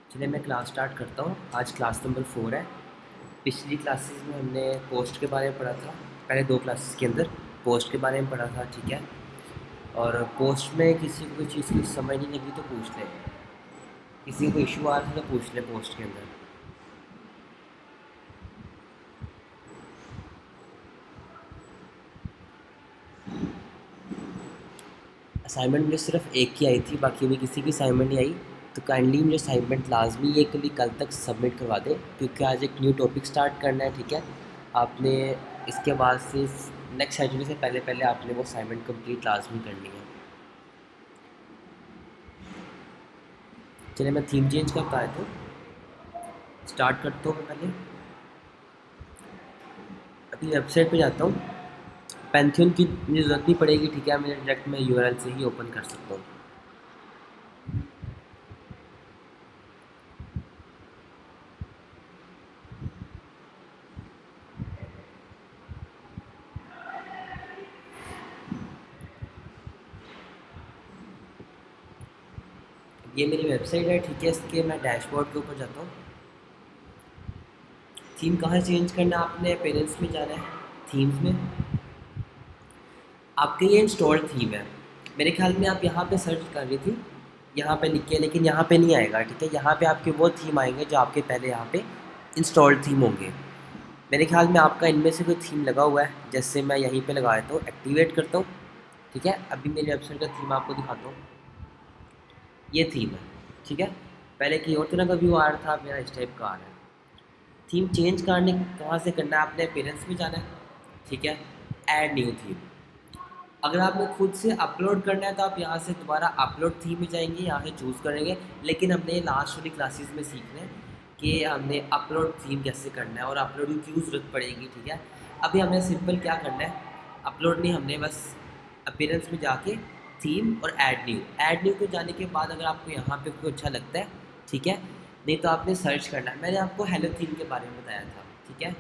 चलिए मैं class start करता हूँ। आज क्लास नंबर 4 है। पिछली क्लासेस में हमने पोस्ट के बारे में पढ़ा था। पहले 2 क्लासेस के अंदर पोस्ट के बारे में पढ़ा था, ठीक है। और पोस्ट में किसी को कोई चीज़ की समझ नहीं लगी तो पूछ ले, किसी को इशू आ रहा था तो पूछ ले पोस्ट के अंदर। असाइनमेंट मुझे सिर्फ एक की आई थी, बाकी अभी किसी की असाइनमेंट नहीं आई। तो काइंडली मुझे असाइनमेंट लाजमी ये कल तक सबमिट करवा दे, क्योंकि आज एक न्यू टॉपिक स्टार्ट करना है, ठीक है। आपने इसके बाद से नेक्स्ट सैटरडे से पहले पहले आपने वो असाइनमेंट कंप्लीट लाजमी करनी है। चलिए मैं थीम चेंज करता है तो स्टार्ट करता हूँ। मैं पहले अभी वेबसाइट पे जाता हूँ। पैंथियन की मुझे ज़रूरत नहीं पड़ेगी, ठीक है। मैं डायरेक्ट मैं यूआरएल से ही ओपन कर सकता हूँ। ये मेरी वेबसाइट है, ठीक है। इसके मैं डैशबोर्ड के ऊपर जाता हूँ। थीम कहाँ चेंज करना है आपने? पेरेंट्स में जाना है, थीम्स में। आपके ये इंस्टॉल थीम है, मेरे ख्याल में आप यहाँ पे सर्च कर रही थी, यहाँ पे लिख के, लेकिन यहाँ पे नहीं आएगा, ठीक है। यहाँ पे आपके वो थीम आएंगे जो आपके पहले यहाँ पे इंस्टॉल्ड थीम होंगे। मेरे ख्याल में आपका इनमें से कोई थीम लगा हुआ है, जैसे मैं यहीं पे लगा देता हूँ, एक्टिवेट करता हूँ, ठीक है। अभी मेरी वेबसाइट का थीम आपको दिखाता हूँ। ये थीम है, ठीक है। पहले की और तरह का व्यू आ रहा था, मेरा इस टाइप का आ रहा है। थीम चेंज करने कहाँ से करना है? आपने पेरेंट्स में जाना है, ठीक है। Add new theme. अगर आपने खुद से अपलोड करना है तो आप यहाँ से दोबारा अपलोड थीम में जाएंगे, यहाँ से चूज़ करेंगे। लेकिन हमने लास्ट वाली क्लासेस में सीखना है कि हमने अपलोड थीम कैसे करना है और अपलोड की क्यों ज़रूरत पड़ेगी, ठीक है। अभी हमने सिंपल क्या करना है, अपलोड नहीं, हमने बस अपीयरेंस में जाके थीम और ऐड न्यू को जाने के बाद अगर आपको यहाँ पे कोई अच्छा लगता है, ठीक है। नहीं तो आपने सर्च करना है। मैंने आपको हेलो थीम के बारे में बताया था, ठीक है।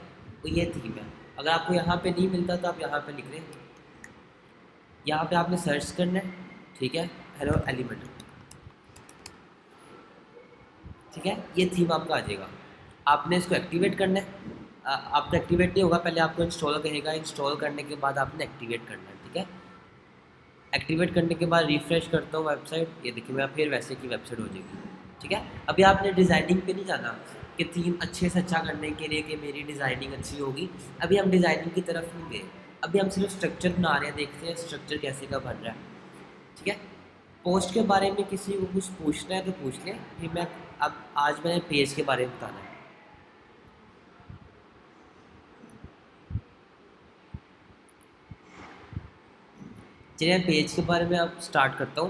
तो ये थीम है। अगर आपको यहाँ पे नहीं मिलता तो आप यहाँ पे लिख लें, यहाँ पे आपने सर्च करना है, ठीक है। हेलो एलिमेंट, ठीक है। ये थीम आपका आ जाएगा। आपने इसको एक्टिवेट करना है। आपका एक्टिवेट नहीं होगा, पहले आपको इंस्टॉल कहेगा, इंस्टॉल करने के बाद आपने एक्टिवेट करना है, ठीक है। एक्टिवेट करने के बाद रिफ्रेश करता हूँ वेबसाइट, ये देखिए मेरा फिर वैसे की वेबसाइट हो जाएगी, ठीक है। अभी आपने डिज़ाइनिंग पे नहीं जाना कि थीम अच्छे से अच्छा करने के लिए कि मेरी डिज़ाइनिंग अच्छी होगी। अभी हम डिज़ाइनिंग की तरफ नहीं गए, अभी हम सिर्फ स्ट्रक्चर बना रहे हैं, देखते हैं स्ट्रक्चर कैसे का बन रहा है, ठीक है। पोस्ट के बारे में किसी को कुछ पूछना है तो पूछ लें, फिर मैं अब आज मैंने पेज के बारे में बताना है। चलिए मैं पेज के बारे में अब स्टार्ट करता हूँ।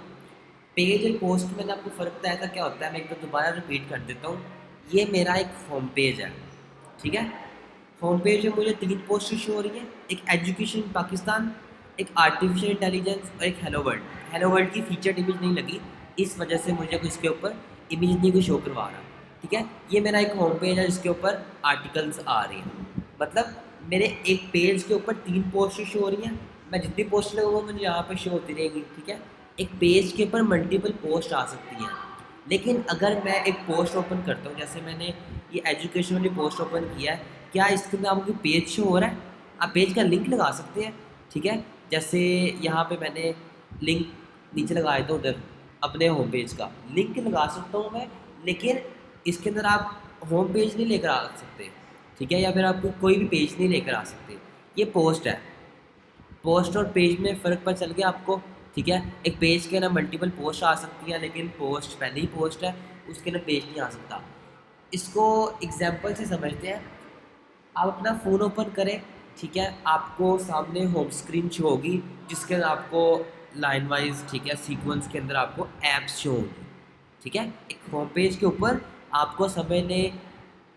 पेज और पोस्ट में मैंने आपको फ़र्क बताया था क्या होता है, मैं एक बार दोबारा रिपीट कर देता हूँ। ये मेरा एक होम पेज है, ठीक है। होम पेज में मुझे 3 पोस्ट शो हो रही है, एक एजुकेशन पाकिस्तान, एक आर्टिफिशियल इंटेलिजेंस और एक हेलो वर्ल्ड। हेलो वर्ल्ड की फीचर्ड इमेज नहीं लगी, इस वजह से मुझे इसके ऊपर इमेज नहीं कोई शो करवा रहा, ठीक है। ये मेरा एक होम पेज है जिसके ऊपर आर्टिकल्स आ रहे हैं, मतलब मेरे एक पेज के ऊपर 3 पोस्ट शो हो रही हैं। मैं जितनी पोस्ट लगाऊंगा मुझे यहाँ पे शो होती रहेगी, ठीक है। एक पेज के ऊपर मल्टीपल पोस्ट आ सकती हैं, लेकिन अगर मैं एक पोस्ट ओपन करता हूँ, जैसे मैंने ये एजुकेशन वाली पोस्ट ओपन किया है, क्या इसके अंदर आपको पेज शो हो रहा है? आप पेज का लिंक लगा सकते हैं, ठीक है। जैसे यहाँ पे मैंने लिंक नीचे लगाया था, उधर अपने होम पेज का लिंक लगा सकता हूँ मैं, लेकिन इसके अंदर आप होम पेज नहीं लेकर आ सकते, ठीक है। या फिर आपको कोई भी पेज नहीं लेकर आ सकते। ये पोस्ट है, पोस्ट और पेज में फ़र्क पता चल गया आपको, ठीक है। एक पेज के ना मल्टीपल पोस्ट आ सकती है, लेकिन पोस्ट पहले ही पोस्ट है, उसके ना पेज नहीं आ सकता। इसको एग्जाम्पल से समझते हैं। आप अपना फ़ोन ओपन करें, ठीक है। आपको सामने होम स्क्रीन शो होगी, जिसके अंदर आपको लाइन वाइज, ठीक है, सीक्वेंस के अंदर आपको ऐप्स शो होंगी, ठीक है। एक होम पेज के ऊपर आपको समय ने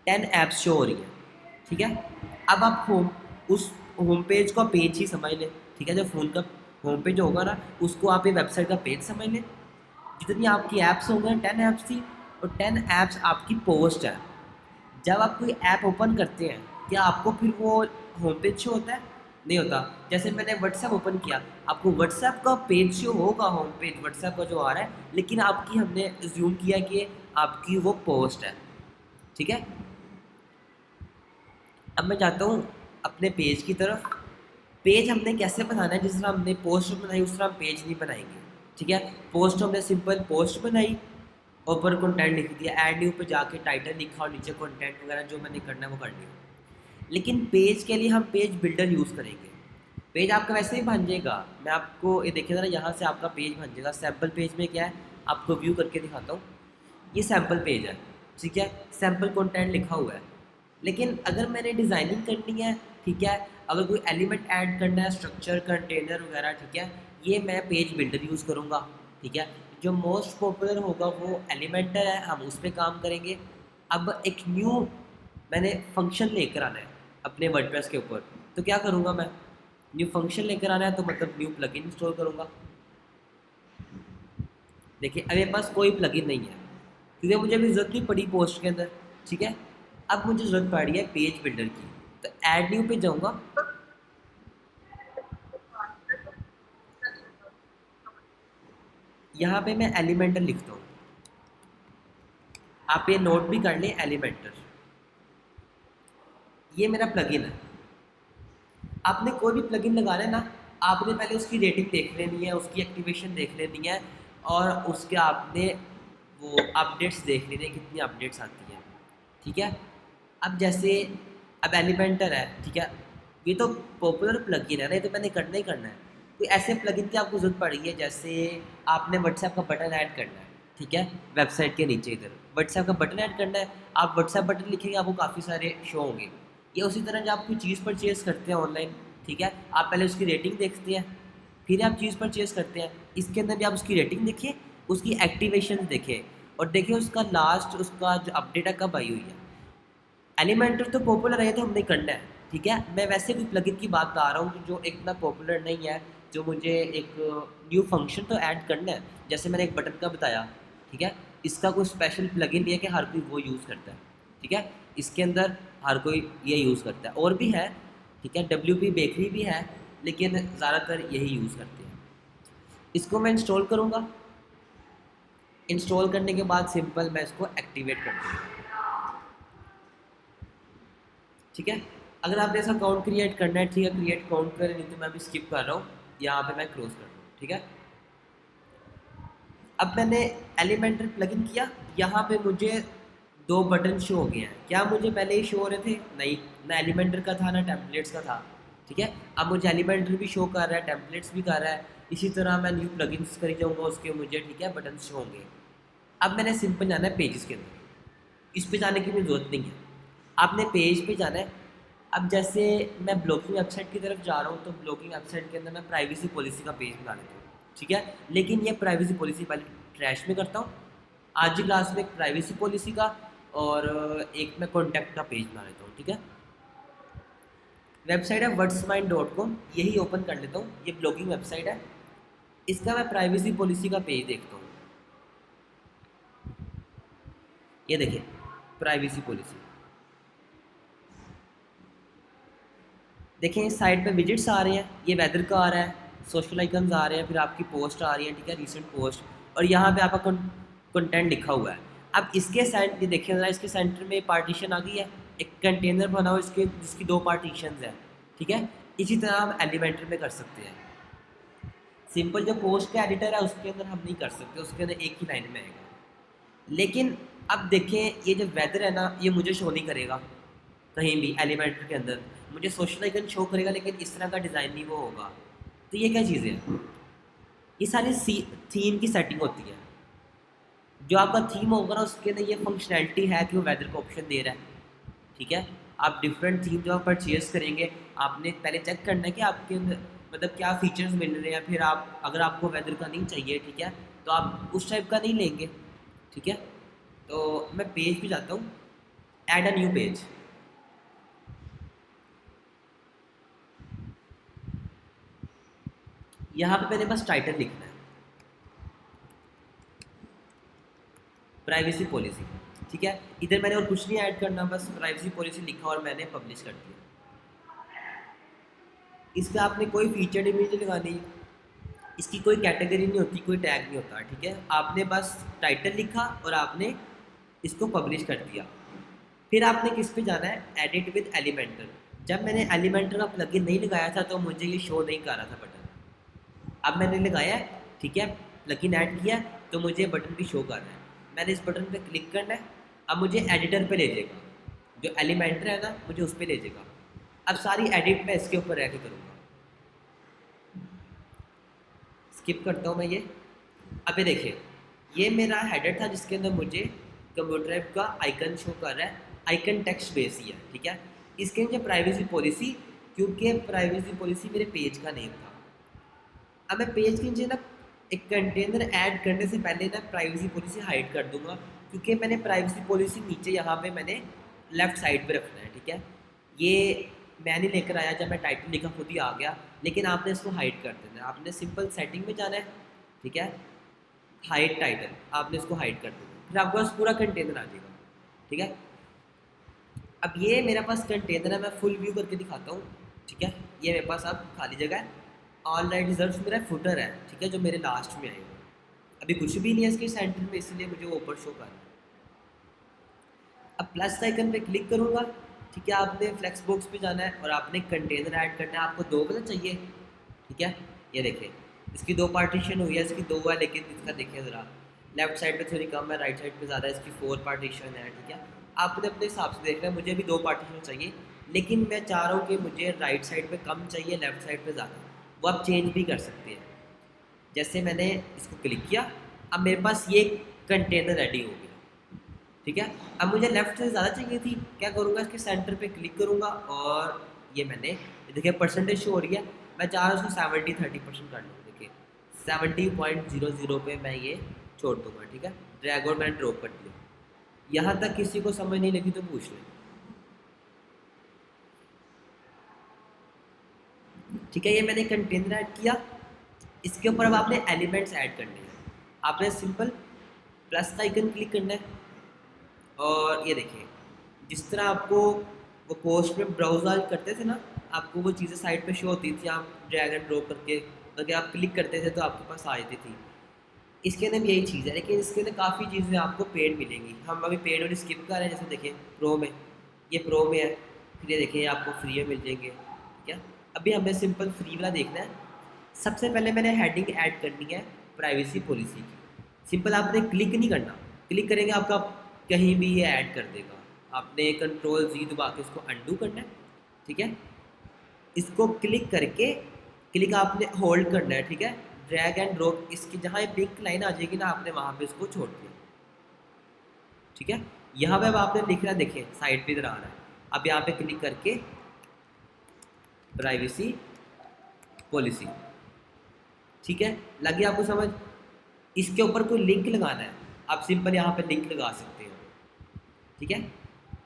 10 ऐप्स शो हो रही है, ठीक है। अब आप उस होम पेज का पेज ही समझ लें, ठीक है। जो फ़ोन का होम पेज होगा ना, उसको आप ये वेबसाइट का पेज समझ लें। जितनी आपकी ऐप्स होंगे 10 ऐप्स थी, और 10 ऐप्स आपकी पोस्ट है। जब आप कोई ऐप ओपन करते हैं, क्या आपको फिर वो होम पेज शो होता है? नहीं होता। जैसे मैंने व्हाट्सएप ओपन किया, आपको व्हाट्सएप का पेज शो होगा, होम पेज व्हाट्सएप का जो आ रहा है, लेकिन आपकी हमने ज्यूम किया कि आपकी वो पोस्ट है। ठीक है, अब मैं जाता हूँ अपने पेज की तरफ। पेज हमने कैसे बनाना है, जिस तरह हमने पोस्ट बनाई उस तरह हम पेज नहीं बनाएंगे। ठीक है, पोस्ट हमने सिंपल पोस्ट बनाई, ऊपर कंटेंट लिख दिया, ऐड न्यू पे जाके टाइटल लिखा और नीचे कंटेंट वगैरह जो मैंने करना है वो कर लिया। लेकिन पेज के लिए हम पेज बिल्डर यूज़ करेंगे। पेज आपका वैसे ही बन जाएगा, मैं आपको ये देखिए ज़रा, यहाँ से आपका पेज बन जाएगा। सैम्पल पेज में क्या है, आपको व्यू करके दिखाता हूँ। ये सैम्पल पेज है, ठीक है, सैम्पल कंटेंट लिखा हुआ है। लेकिन अगर मैंने डिज़ाइनिंग करनी है, ठीक है, अगर कोई एलिमेंट ऐड करना है, स्ट्रक्चर कंटेनर वगैरह, ठीक है, ये मैं पेज बिल्डर यूज़ करूँगा। ठीक है, जो मोस्ट पॉपुलर होगा वो एलिमेंटर है, हम उस पर काम करेंगे। अब एक न्यू मैंने फंक्शन लेकर आना है अपने वर्डप्रेस के ऊपर, तो क्या करूँगा मैं, न्यू फंक्शन लेकर आना है तो मतलब न्यू प्लगइन इंस्टॉल करूँगा। देखिए अब मेरे पास कोई प्लगइन नहीं है, क्योंकि मुझे अभी ज़रूरत नहीं पड़ी पोस्ट के अंदर। ठीक है, अब मुझे ज़रूरत पड़ रही है पेज बिल्डर की, तो ऐड न्यू पे जाऊँगा। यहाँ पे मैं एलिमेंटर लिखता हूँ, आप ये नोट भी कर लें, एलिमेंटर, ये मेरा प्लगइन है। आपने कोई भी प्लगइन लगाना है ना, आपने पहले उसकी रेटिंग देख लेनी है, उसकी एक्टिवेशन देख लेनी है, और उसके आपने वो अपडेट्स देख लेने हैं, कितनी अपडेट्स आती हैं। ठीक है, अब जैसे अब एलिमेंटर है, ठीक है, ये तो पॉपुलर प्लगइन है ना, ये तो मैंने करना ही करना है। तो ऐसे प्लगइन की आपको ज़रूरत पड़ रही है, जैसे आपने व्हाट्सएप का बटन ऐड करना है। ठीक है, वेबसाइट के नीचे इधर व्हाट्सएप का बटन ऐड करना है, आप व्हाट्सएप बटन लिखेंगे, आपको काफ़ी सारे शो होंगे। ये उसी तरह जब आप कोई चीज़ परचेज़ करते हैं ऑनलाइन, ठीक है, आप पहले उसकी रेटिंग देखते हैं, फिर आप चीज़ परचेज़ करते हैं। इसके अंदर भी आप उसकी रेटिंग देखिए, उसकी एक्टिवेशन देखें, और देखिए उसका लास्ट उसका जो अपडेट है कब आई हुई है। एलिमेंटर तो पॉपुलर है तो हमने करना है। ठीक है, मैं वैसे कोई प्लगइन की बात बता रहा हूँ जो इतना पॉपुलर नहीं है, जो मुझे एक न्यू फंक्शन तो ऐड करना है, जैसे मैंने एक बटन का बताया। ठीक है, इसका कोई स्पेशल प्लगइन नहीं है कि हर कोई वो यूज़ करता है। ठीक है, इसके अंदर हर कोई ये यूज़ करता है, और भी है। ठीक है, WP बेकरी भी है, लेकिन ज़्यादातर यही यूज़ करते हैं। इसको मैं इंस्टॉल करूँगा, इंस्टॉल करने के बाद सिंपल मैं इसको एक्टिवेट कर दूँगा। ठीक है, अगर आपने ऐसा अकाउंट क्रिएट करना है, ठीक है, क्रिएट अकाउंट करें, नहीं तो मैं अभी स्किप कर रहा हूँ, यहाँ पे मैं क्लोज कर दूँ। ठीक है, अब मैंने एलिमेंटर प्लगइन किया, यहाँ पे मुझे दो बटन शो हो गए हैं। क्या मुझे पहले ही शो हो रहे थे? नहीं, ना एलिमेंटर का था ना टेम्पलेट्स का था। ठीक है, अब मुझे एलिमेंटर भी शो कर रहा है, टेम्पलेट्स भी कर रहा है। इसी तरह मैं न्यू प्लगइन्स करी जाऊँगा, उसके मुझे, ठीक है, बटन शो होंगे। अब मैंने सिंपल जाना है पेजेस के अंदर, इस पे जाने की भी ज़रूरत नहीं है, आपने पेज पे जाना है। अब जैसे मैं ब्लॉगिंग वेबसाइट की तरफ जा रहा हूँ, तो ब्लॉगिंग वेबसाइट के अंदर मैं प्राइवेसी पॉलिसी का पेज बना लेता हूँ। ठीक है, लेकिन ये प्राइवेसी पॉलिसी पहले ट्रैश में करता हूँ। आज की क्लास में एक प्राइवेसी पॉलिसी का और एक मैं कॉन्टैक्ट का पेज बना लेता हूँ। ठीक है, वेबसाइट है wordsmind.com, यही ओपन कर लेता हूँ, ये ब्लॉगिंग वेबसाइट है। इसका मैं प्राइवेसी पॉलिसी का पेज देखता हूँ, ये देखिए प्राइवेसी पॉलिसी। देखें इस साइड पे विजिट्स आ रहे हैं, ये वेदर का आ रहा है, सोशल आइकन्स आ रहे हैं, फिर आपकी पोस्ट आ रही है, ठीक है, रीसेंट पोस्ट, और यहाँ पे आपका कंटेंट लिखा हुआ है। अब इसके सेंटर, ये देखिए ज़रा, इसके सेंटर में पार्टीशन आ गई है, एक कंटेनर बना हुआ इसके, जिसकी दो पार्टीशन हैं। ठीक है, इसी तरह हम एलिमेंटर में कर सकते हैं। सिंपल जो पोस्ट का एडिटर है उसके अंदर हम नहीं कर सकते, उसके अंदर एक ही लाइन में आएगा। लेकिन अब देखें ये जो वेदर है ना, ये मुझे शो नहीं करेगा कहीं भी एलिमेंटर के अंदर, मुझे सोशल आइकन शो करेगा, लेकिन इस तरह का डिज़ाइन नहीं वो होगा। तो ये क्या चीज़ है, ये सारी थीम की सेटिंग होती है। जो आपका थीम होगा ना, उसके अंदर ये फंक्शनैलिटी है कि वो वेदर का ऑप्शन दे रहा है। ठीक है, आप डिफरेंट थीम जब आप परचेज़ करेंगे, आपने पहले चेक करना है कि आपके अंदर मतलब क्या फ़ीचर्स मिल रहे हैं, फिर आप अगर आपको वेदर का नहीं चाहिए, ठीक है, तो आप उस टाइप का नहीं लेंगे। ठीक है, तो मैं पेज पे जाता हूँ, ऐड अ न्यू पेज। यहाँ पे मैंने बस टाइटल लिखना है, प्राइवेसी पॉलिसी। ठीक है, इधर मैंने और कुछ नहीं ऐड करना, बस प्राइवेसी पॉलिसी लिखा और मैंने पब्लिश कर दिया। इस पर आपने कोई फीचर्ड इमेज नहीं लगानी, इसकी कोई कैटेगरी नहीं होती, कोई टैग नहीं होता, ठीक है। आपने बस टाइटल लिखा और आपने इसको पब्लिश कर दिया। फिर आपने किस पे जाना है, एडिट विद एलिमेंटर। जब मैंने एलिमेंटर का प्लगइन नहीं लगाया था तो मुझे ये शो नहीं कर रहा था बटन। अब मैंने लगाया है, ठीक है, प्लगइन ऐड किया है, तो मुझे बटन भी शो कर रहा है। मैंने इस बटन पे क्लिक करना है, अब मुझे एडिटर पे ले जाएगा, जो एलिमेंटर है ना मुझे उस पर ले जाएगा। अब सारी एडिट मैं इसके ऊपर रह के करूँगा। स्किप करता हूँ मैं ये। अब ये देखिए, ये मेरा हेडर था जिसके अंदर मुझे कंप्यूटर ऐप का आइकन शो कर रहा है, आइकन टेक्स्ट बेस ही है, ठीक है। इसके नीचे प्राइवेसी पॉलिसी, क्योंकि प्राइवेसी पॉलिसी मेरे पेज का नेम था। अब मैं पेज के नीचे ना एक कंटेनर ऐड करने से पहले ना प्राइवेसी पॉलिसी हाइड कर दूंगा, क्योंकि मैंने प्राइवेसी पॉलिसी नीचे यहाँ पे मैंने लेफ्ट साइड पे रखना है, ठीक है। ये मैं नहीं लेकर आया, जब मैं टाइटल लिखा खुद ही आ गया, लेकिन आपने इसको हाइड कर देना है। आपने सिंपल सेटिंग में जाना है, ठीक है, हाइड टाइटल, आपने इसको हाइड कर देना, फिर आपके पास पूरा कंटेनर आ जाएगा, ठीक है। अब ये मेरे पास कंटेनर है, मैं फुल व्यू करके दिखाता हूँ, ठीक है। ये मेरे पास अब खाली जगह है, ऑनलाइन रिजल्ट्स मेरा फुटर है, ठीक है, जो मेरे लास्ट में आएगा। अभी कुछ भी नहीं है इसके सेंटर में, इसलिए मुझे वो ऊपर शो कर रहा है। अब प्लस आइकन पे क्लिक करूँगा, ठीक है। आपने फ्लेक्स बॉक्स पे जाना है और आपने कंटेनर ऐड करना है। आपको 2 कलर चाहिए, ठीक है। ये देखिए, इसकी 2 पार्टीशन हुई है, इसकी 2 है, लेकिन इसका देखिए ज़रा, लेफ्ट साइड पे थोड़ी कम है, राइट साइड पे ज़्यादा है। इसकी 4 पार्टीशन है, ठीक है। आपने अपने हिसाब से देखना है, मुझे भी 2 पार्टीशन चाहिए, लेकिन मैं चाह रहा हूँ कि मुझे राइट साइड पे कम चाहिए, लेफ्ट साइड पे ज़्यादा। वो आप चेंज भी कर सकते हैं। जैसे मैंने इसको क्लिक किया, अब मेरे पास ये कंटेनर रेडी हो गया, ठीक है। अब मुझे लेफ्ट से ज़्यादा चाहिए थी, क्या करूँगा, इसके सेंटर पे क्लिक करूँगा और ये मैंने, ये देखिए परसेंटेज शो हो रही है। मैं चाह रहा हूँ उसको 70-30% कर लूँ, देखिए 70.00 पे मैं ये छोड़ दूँगा, ठीक है। ड्रैग और मैंने ड्रॉप कर दिया। यहाँ तक किसी को समझ नहीं लगी तो पूछ लें, ठीक है। ये मैंने कंटेनर ऐड किया, इसके ऊपर अब आपने एलिमेंट्स ऐड करने हैं। आपने सिंपल प्लस का आइकन क्लिक करना है और ये देखिए, जिस तरह आपको वो पोस्ट में ब्राउज़र करते थे ना, आपको वो चीज़ें साइड पे शो होती थी, आप ड्रैग एंड ड्रॉप करके अगर आप क्लिक करते थे तो आपके पास आ जाती थी। इसके अंदर भी यही चीज़ है, लेकिन इसके अंदर काफ़ी चीज़ें आपको पेड मिलेंगी। हम अभी पेड और स्किप कर रहे हैं। जैसे देखिए प्रो में, ये प्रो में है, फिर ये देखिए आपको फ्री में मिल जाएंगे, ठीक है। अभी हमें सिंपल फ्री वाला देखना है। सबसे पहले मैंने हेडिंग ऐड करनी है प्राइवेसी पॉलिसी की। सिंपल आपने क्लिक नहीं करना, क्लिक करेंगे आपका कहीं भी ये ऐड कर देगा। आपने कंट्रोल-Z दबा के इसको अंडू करना है, ठीक है। इसको क्लिक करके, क्लिक आपने होल्ड करना है, ठीक है। ड्रैग एंड ड्रॉप, इसकी जहाँ ये पिंक लाइन आ जाएगी ना, आपने वहाँ पे इसको छोड़ दिया, ठीक है। यहाँ पे अब आपने लिख रहा है, देखिए साइड पे इधर आ रहा है। अब यहाँ पे क्लिक करके प्राइवेसी पॉलिसी, ठीक है, लगी आपको समझ। इसके ऊपर कोई लिंक लगाना है, आप सिंपल यहाँ पे लिंक लगा सकते हो, ठीक है।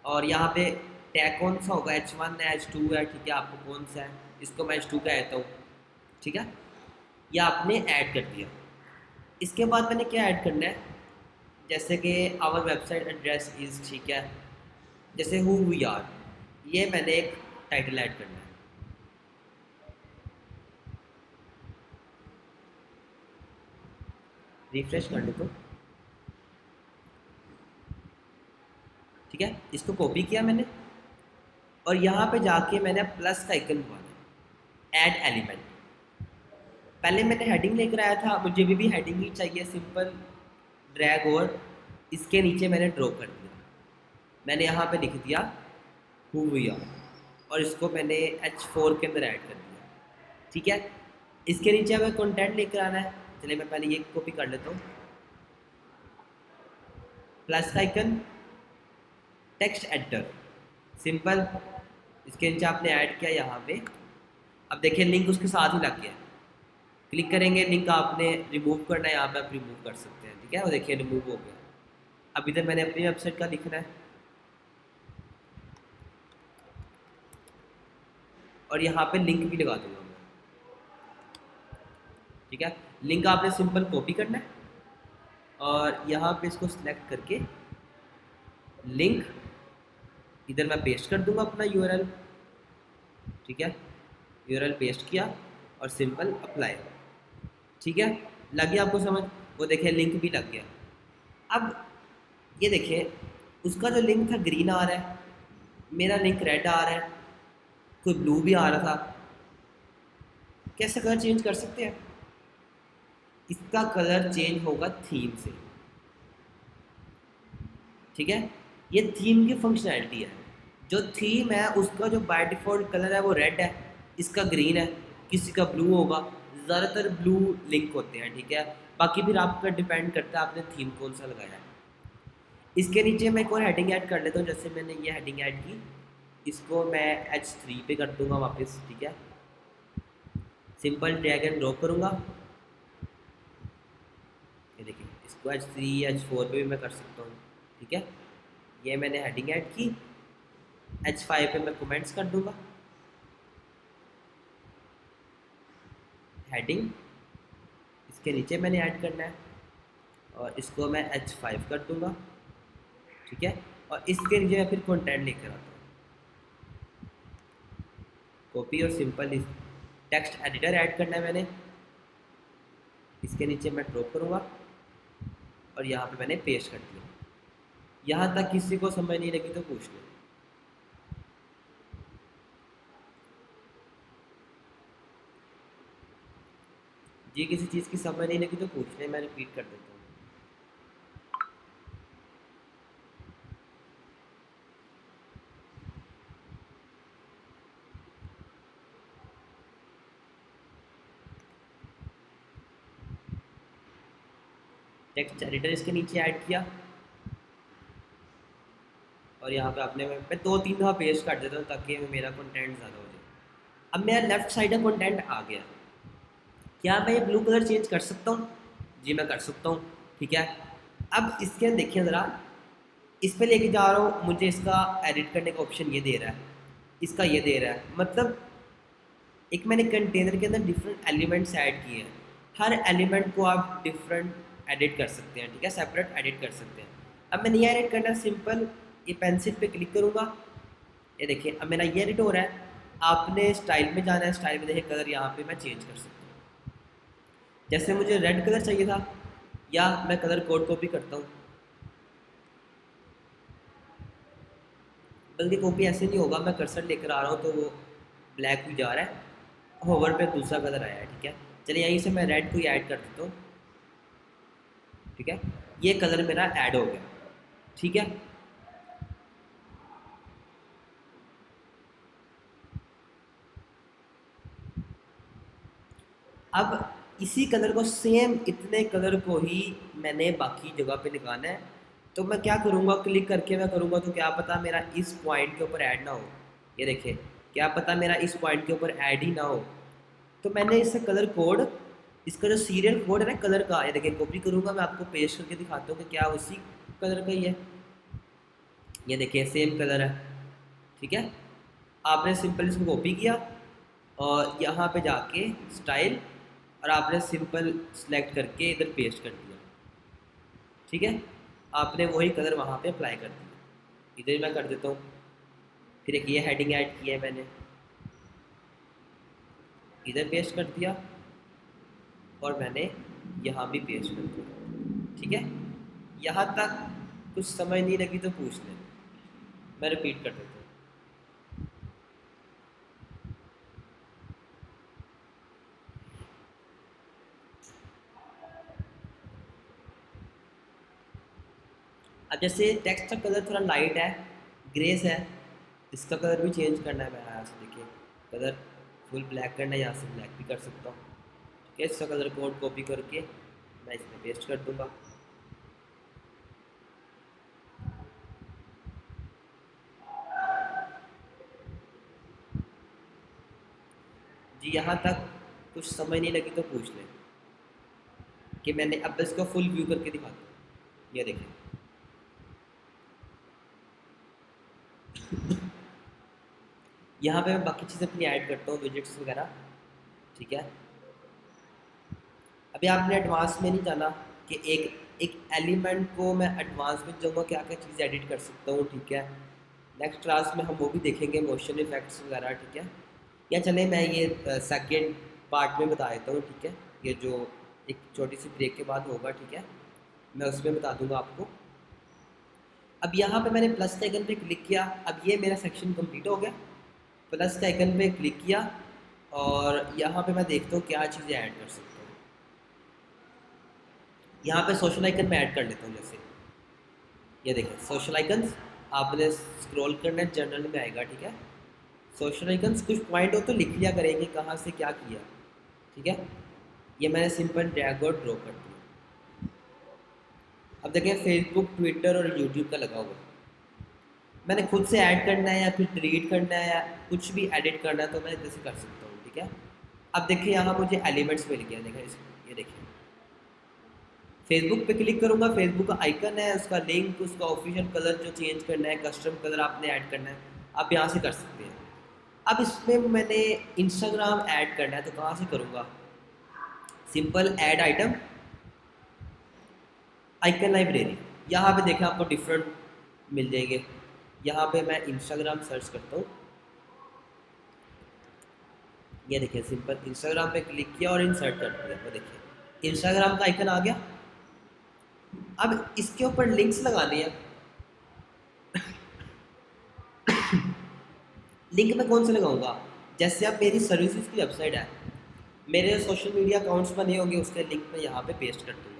और यहाँ पे टैग कौन सा होगा, H1 है, H2 है, ठीक है। आपको कौन सा है, इसको मैं H2 का कहता हूँ, ठीक है। ये आपने ऐड कर दिया। इसके बाद मैंने क्या ऐड करना है, जैसे कि आवर वेबसाइट एड्रेस इज़, ठीक है, जैसे हु वी आर, ये मैंने एक टाइटल ऐड करना है। रिफ्रेश कर दो, ठीक है। इसको कॉपी किया मैंने और यहाँ पे जाके मैंने प्लस का आइकन दबाना, ऐड एलिमेंट। पहले मैंने हेडिंग लेकर आया था, मुझे भी हेडिंग ही चाहिए। सिंपल ड्रैग और इसके नीचे मैंने ड्रॉ कर दिया। मैंने यहाँ पे लिख दिया हु वी आर और इसको मैंने H4 के अंदर ऐड कर दिया, ठीक है। इसके नीचे हमें कंटेंट लेकर आना है। चलिए मैं पहले ये कॉपी कर लेता हूँ, प्लस का आइकन, टेक्स्ट एडिटर, सिंपल इसके नीचे आपने ऐड किया यहाँ पे। अब देखिए लिंक उसके साथ ही लग गया। क्लिक करेंगे, लिंक आपने रिमूव करना है, यहाँ पे आप रिमूव कर सकते हैं, ठीक है। वो देखिए रिमूव हो गया। अब इधर मैंने अपनी वेबसाइट का लिखना है और यहाँ पे लिंक भी लगा दूंगा मैं, ठीक है। लिंक आपने सिंपल कॉपी करना है और यहाँ पे इसको सिलेक्ट करके लिंक इधर मैं पेस्ट कर दूंगा अपना यूआरएल, ठीक है। यूआरएल पेस्ट किया और सिंपल अप्लाई। ठीक है, लग गया आपको समझ? वो देखिए लिंक भी लग गया। अब ये देखिए उसका जो लिंक था ग्रीन आ रहा है, मेरा लिंक रेड आ रहा है, कोई ब्लू भी आ रहा था। कैसे कलर चेंज कर सकते हैं? इसका कलर चेंज होगा थीम से। ठीक है, ये थीम की फंक्शनैलिटी है। जो थीम है उसका जो बाय डिफ़ॉल्ट कलर है वो रेड है, इसका ग्रीन है, किसी का ब्लू होगा। ज़्यादातर ब्लू लिंक होते हैं। ठीक है, बाकी फिर आपका डिपेंड करता है आपने थीम कौन सा लगाया है। इसके नीचे मैं एक और हेडिंग ऐड कर लेता हूँ। जैसे मैंने ये हेडिंग ऐड की, इसको मैं H3 पे कर दूंगा वापस। ठीक है, सिंपल ड्रैग एंड ड्रॉप करूँगा। ये देखिए इसको H3 H4 पे भी मैं कर सकता हूँ। ठीक है, ये मैंने हेडिंग ऐड की। H5 पे मैं कमेंट्स कर दूंगा। हेडिंग इसके नीचे मैंने ऐड करना है और इसको मैं H5 कर दूंगा। ठीक है, और इसके नीचे मैं फिर कंटेंट लेकर आता हूँ। कॉपी और सिंपल टेक्स्ट एडिटर ऐड करना है मैंने। इसके नीचे मैं ड्रॉप करूँगा और यहाँ पे मैंने पेस्ट कर दिया। यहाँ तक किसी को समझ नहीं लगी तो पूछ लो। जी किसी चीज़ की समझ नहीं लगी तो पूछ ले, मैं रिपीट कर देता हूँ। टेक्स्ट एडिटर इसके नीचे ऐड किया और यहाँ पे आपने मैं 2-3 दफ़ा पेस्ट कर देता हूँ ताकि मेरा कंटेंट ज़्यादा हो जाए। अब मेरा लेफ्ट साइड का कंटेंट आ गया। क्या मैं ये ब्लू कलर चेंज कर सकता हूँ? जी मैं कर सकता हूँ। ठीक है, अब इसके अंदर देखिए ज़रा, इस पे लेके जा रहा हूँ, मुझे इसका एडिट करने का ऑप्शन ये दे रहा है, इसका ये दे रहा है। मतलब एक मैंने कंटेनर के अंदर डिफरेंट एलिमेंट्स ऐड किए हैं। हर एलिमेंट को आप डिफरेंट एडिट कर सकते हैं। ठीक है, सेपरेट एडिट कर सकते हैं। अब मैंने ये एडिट करना है, सिंपल ये पेंसिल पे क्लिक करूँगा। ये देखिए अब मेरा ये एडिट हो रहा है। आपने स्टाइल में जाना है, स्टाइल में देखिए कलर यहाँ पे मैं चेंज कर सकता हूँ। जैसे मुझे रेड कलर चाहिए था, या मैं कलर कोड कॉपी करता हूँ। बल्कि कॉपी ऐसे नहीं होगा, मैं कर्सर लेकर आ रहा हूँ तो वो ब्लैक भी जा रहा है, होवर पे दूसरा कलर आया है। ठीक है, चलिए यहीं से मैं रेड को ही ऐड कर देता हूँ। ठीक है, ये कलर मेरा ऐड हो गया। ठीक है, अब इसी कलर को सेम इतने कलर को ही मैंने बाकी जगह पे निकालना है। तो मैं क्या करूँगा, क्लिक करके मैं करूँगा तो क्या पता मेरा इस पॉइंट के ऊपर ऐड ना हो। ये देखिए, क्या पता मेरा इस पॉइंट के ऊपर ऐड ही ना हो। तो मैंने इससे कलर कोड, इसका जो सीरियल कोड है ना कलर का, ये देखिए कॉपी करूँगा, मैं आपको पेस्ट करके दिखाता हूँ कि क्या उसी कलर का ही है। ये देखिए सेम कलर है। ठीक है, आपने सिंपल इसको कॉपी किया और यहाँ पे जाके स्टाइल, और आपने सिंपल सेलेक्ट करके इधर पेस्ट कर दिया। ठीक है, आपने वही कलर वहाँ पे अप्लाई कर दिया। इधर मैं कर देता हूँ। फिर एक ये हेडिंग ऐड की है मैंने, इधर पेस्ट कर दिया और मैंने यहाँ भी पेस्ट कर दिया। ठीक है, यहाँ तक कुछ समझ नहीं लगी तो पूछ लें, मैं रिपीट कर देता हूँ। अब जैसे टेक्स्ट का कलर थोड़ा लाइट है, ग्रेस है, इसका कलर भी चेंज करना है। मैं यहाँ से देखिए कलर फुल ब्लैक करना है, यहाँ से ब्लैक भी कर सकता हूँ। ठीक है, इसका कलर कोड कॉपी करके मैं इसमें पेस्ट कर दूँगा। जी यहाँ तक कुछ समझ नहीं लगी तो पूछ लें कि मैंने अब इसको फुल व्यू करके दिखाता हूँ। ये देखिए यहाँ पे मैं बाकी चीज़ें अपनी ऐड करता हूँ, विजेट्स वगैरह। ठीक है, अभी आपने एडवांस में नहीं जाना कि एक एक एलिमेंट को मैं एडवांस में जाऊँगा क्या क्या चीज़ एडिट कर सकता हूँ। ठीक है, नेक्स्ट क्लास में हम वो भी देखेंगे, मोशन इफेक्ट्स वगैरह। ठीक है, या चले मैं ये सेकेंड पार्ट में बता देता हूँ, ठीक है। ये जो एक छोटी सी ब्रेक के बाद होगा, ठीक है, मैं उसमें बता दूंगा आपको। अब यहाँ पे मैंने प्लस के आइकन पे क्लिक किया, अब ये मेरा सेक्शन कंप्लीट हो गया। प्लस के आइकन पे क्लिक किया और यहाँ पे मैं देखता हूँ क्या चीज़ें ऐड कर सकता हूँ। यहाँ पे सोशल आइकन में ऐड कर लेता हूँ। जैसे ये देखें सोशल आइकन्स, आपने स्क्रॉल करना है, जनरल में आएगा, ठीक है। सोशल आइकन्स कुछ पॉइंट हो तो लिख लिया करेंगे कहाँ से क्या किया, ठीक है। ये मैंने सिंपल ड्रैग और ड्रॉ कर दिया। अब देखें फेसबुक, ट्विटर और यूट्यूब का लगा हुआ है। मैंने खुद से ऐड करना है या फिर डिलीट करना है या कुछ भी एडिट करना है तो मैं जैसे कर सकता हूँ, ठीक है। अब देखिए यहाँ मुझे एलिमेंट्स मिल गया, देखा ये देखिए फेसबुक पे क्लिक करूँगा, फेसबुक का आइकन है, उसका लिंक, उसका ऑफिशियल कलर जो चेंज करना है, कस्टम कलर आपने ऐड करना है, आप यहाँ से कर सकते हैं। अब इसमें मैंने इंस्टाग्राम ऐड करना है तो कहाँ से करूँगा, simple add item, icon library, यहाँ पे देखें आपको डिफरेंट मिल जाएंगे। यहाँ पे मैं इंस्टाग्राम सर्च करता हूँ, ये देखिए सिंपल इंस्टाग्राम पे क्लिक किया और इंसर्ट कर दिया, वो देखिए इंस्टाग्राम का आइकन आ गया। अब इसके ऊपर लिंक्स लगाने हैं। लिंक मैं कौन से लगाऊंगा, जैसे अब मेरी सर्विसेज की वेबसाइट है, मेरे सोशल मीडिया अकाउंट्स बने होंगे, उसके लिंक मैं यहाँ पे पेस्ट कर दूंगा।